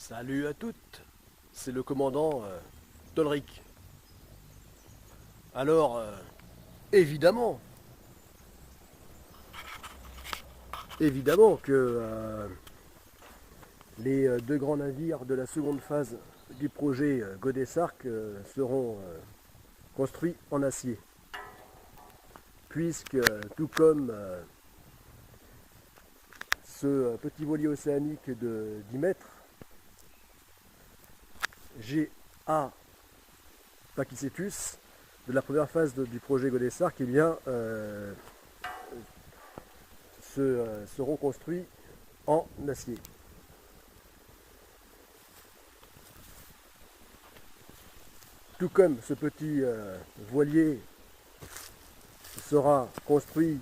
Salut à toutes, c'est le commandant Tolric. Alors, évidemment, évidemment que les deux grands navires de la seconde phase du projet Godessark seront construits en acier. Puisque, tout comme ce petit voilier océanique de 10 mètres, GA Pakicetus, de la première phase du projet Godessark, eh bien, seront construits en acier. Tout comme ce petit voilier sera construit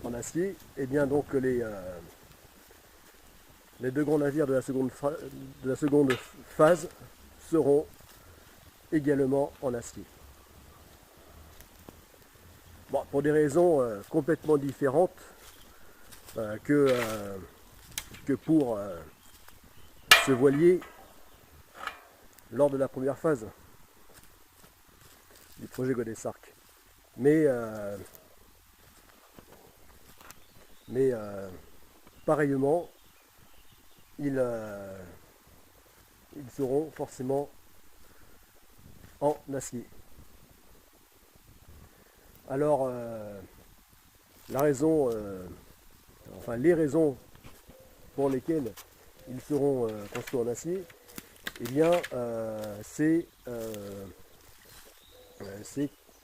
en acier, et bien donc les deux grands navires de la seconde phase seront également en acier. Bon, pour des raisons complètement différentes que pour ce voilier lors de la première phase du projet Godessark. Mais pareillement, ils seront forcément en acier. Alors, la raison, enfin les raisons pour lesquelles ils seront construits en acier, eh bien, c'est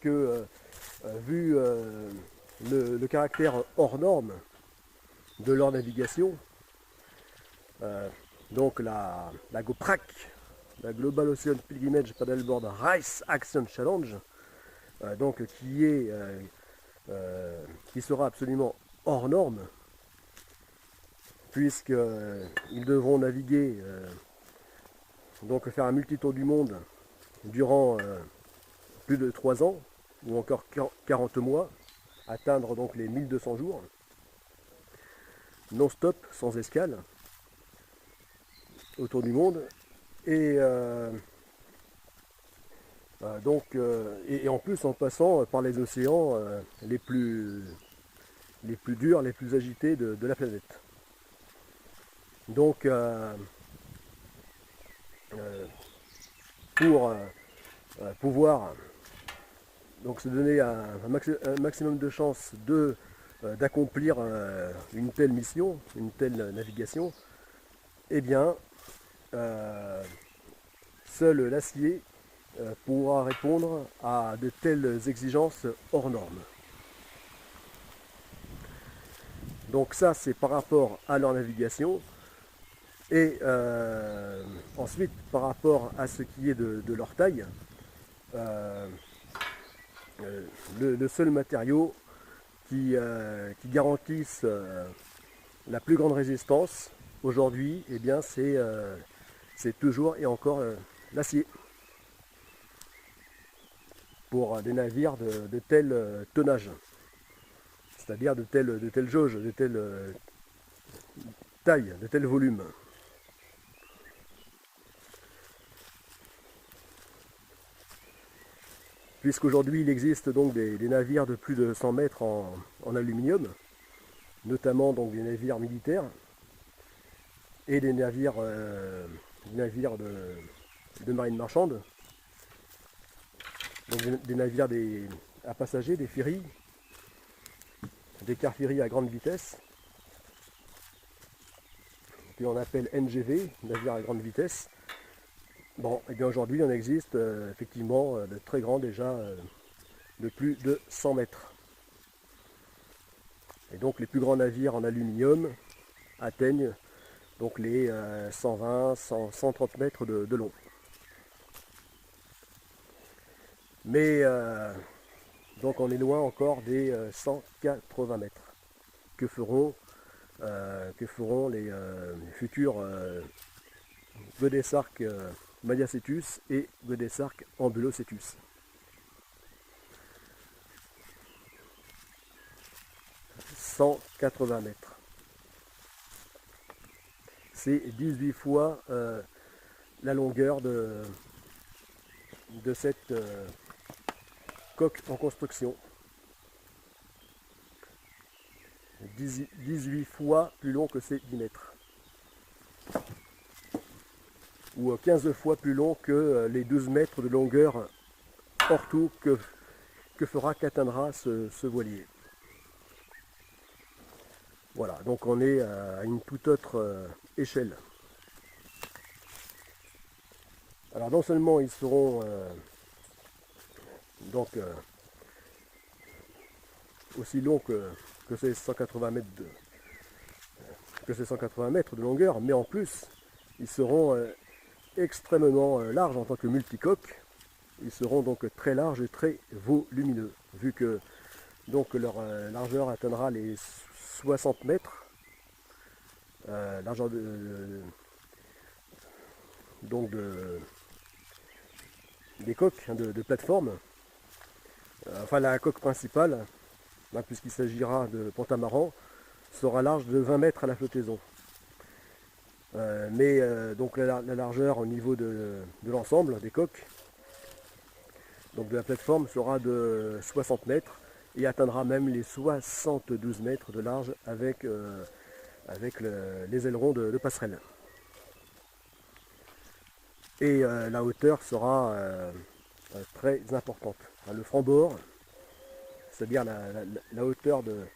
que vu le caractère hors norme de leur navigation, donc la GoPRAC, la Global Ocean Pilgrimage Paddleboard Race Action Challenge, donc qui sera absolument hors norme, puisqu'ils devront naviguer, donc faire un multitour du monde durant plus de 3 ans, ou encore 40 mois, atteindre donc les 1200 jours, non-stop, sans escale, autour du monde. Et et en plus en passant par les océans les plus durs, les plus agités de la planète. Donc pour pouvoir donc se donner un maximum de chances d'accomplir une telle mission, une telle navigation, eh bien seul l'acier pourra répondre à de telles exigences hors normes. Donc ça, c'est par rapport à leur navigation. Et ensuite, par rapport à ce qui est de leur taille, le seul matériau qui garantisse la plus grande résistance aujourd'hui, eh bien, c'est toujours et encore l'acier. Pour des navires de tel tonnage, c'est-à-dire de telle jauge, de telle taille, de tel volume. Puisqu'aujourd'hui il existe donc des navires de plus de 100 mètres en aluminium, notamment donc des navires militaires et des navires de marine marchande, donc des navires à passagers, des ferries, des car ferries à grande vitesse, que l'on appelle NGV, navires à grande vitesse. Bon, et bien aujourd'hui, il en existe effectivement de très grands déjà, de plus de 100 mètres. Et donc les plus grands navires en aluminium atteignent donc les 120, 130 mètres de long. Mais donc on est loin encore des 180 mètres que feront les futurs Godessark Mediacetus et Godessark Ambulocetus. 180 mètres. c'est 18 fois la longueur de cette coque en construction. 18 fois plus long que ces 10 mètres. Ou 15 fois plus long que les 12 mètres de longueur hors tout qu'atteindra ce voilier. Voilà, donc on est à une toute autre échelle. Alors non seulement ils seront aussi longs que ces 180 mètres de longueur, mais en plus ils seront extrêmement larges en tant que multicoques. Ils seront donc très larges et très volumineux, vu que donc leur largeur atteindra les 60 mètres, largeur des coques, hein, de plateforme. Enfin la coque principale, hein, puisqu'il s'agira de pentamaran, sera large de 20 mètres à la flottaison. Donc la largeur au niveau de l'ensemble des coques, donc de la plateforme, sera de 60 mètres et atteindra même les 72 mètres de large avec les ailerons de passerelle. Et la hauteur sera très importante. Le franc-bord, c'est-à-dire la hauteur de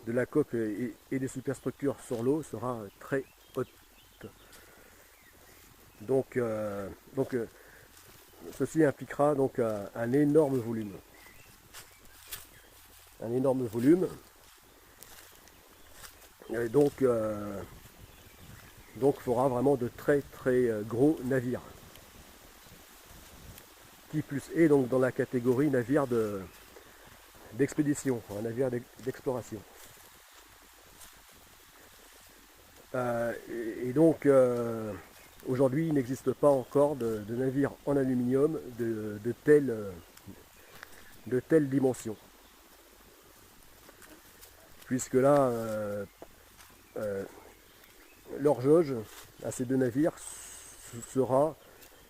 la coque et des superstructures sur l'eau sera très haute. Donc ceci impliquera donc un énorme volume. Un énorme volume. Et donc il faudra vraiment de très très gros navires. Qui plus est donc dans la catégorie navire d'expédition, un navire d'exploration. Et donc aujourd'hui il n'existe pas encore de navire en aluminium de telle dimension. Puisque là, leur jauge à ces deux navires sera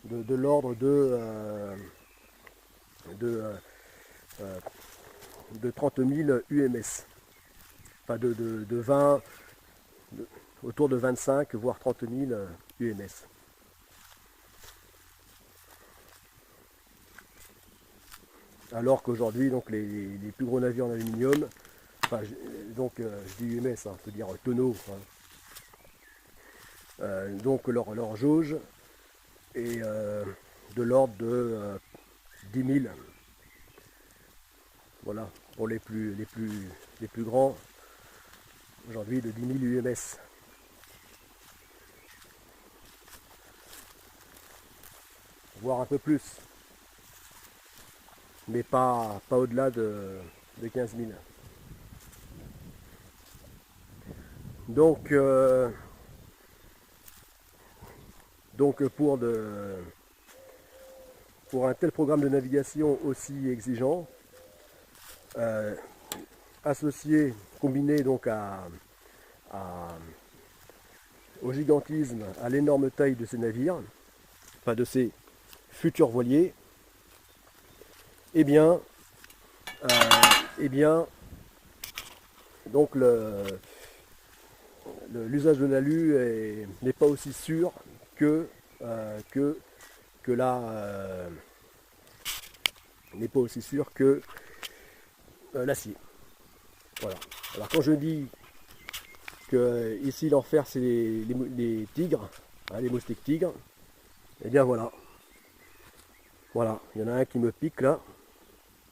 de l'ordre de 30 000 UMS. Enfin de 20, autour de 25 voire 30 000 UMS. Alors qu'aujourd'hui donc les plus gros navires en aluminium, enfin je dis UMS, hein, c'est-à-dire tonneaux, hein. Donc leur jauge est de l'ordre de 10 000. Voilà, pour les plus grands, aujourd'hui de 10 000 UMS. Voire un peu plus. Mais pas au-delà de 15 000. Donc pour un tel programme de navigation aussi exigeant, associé, combiné donc au gigantisme, à l'énorme taille de ces navires, enfin de ces futurs voiliers, eh bien donc l'usage de l'alu n'est pas aussi sûr que n'est pas aussi sûr que l'acier. Voilà. Alors quand je dis que ici l'enfer c'est les tigres, hein, les moustiques tigres, et bien voilà. Voilà, il y en a un qui me pique là.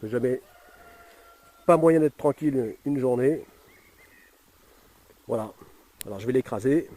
Jamais pas moyen d'être tranquille une journée. Voilà. Alors je vais l'écraser.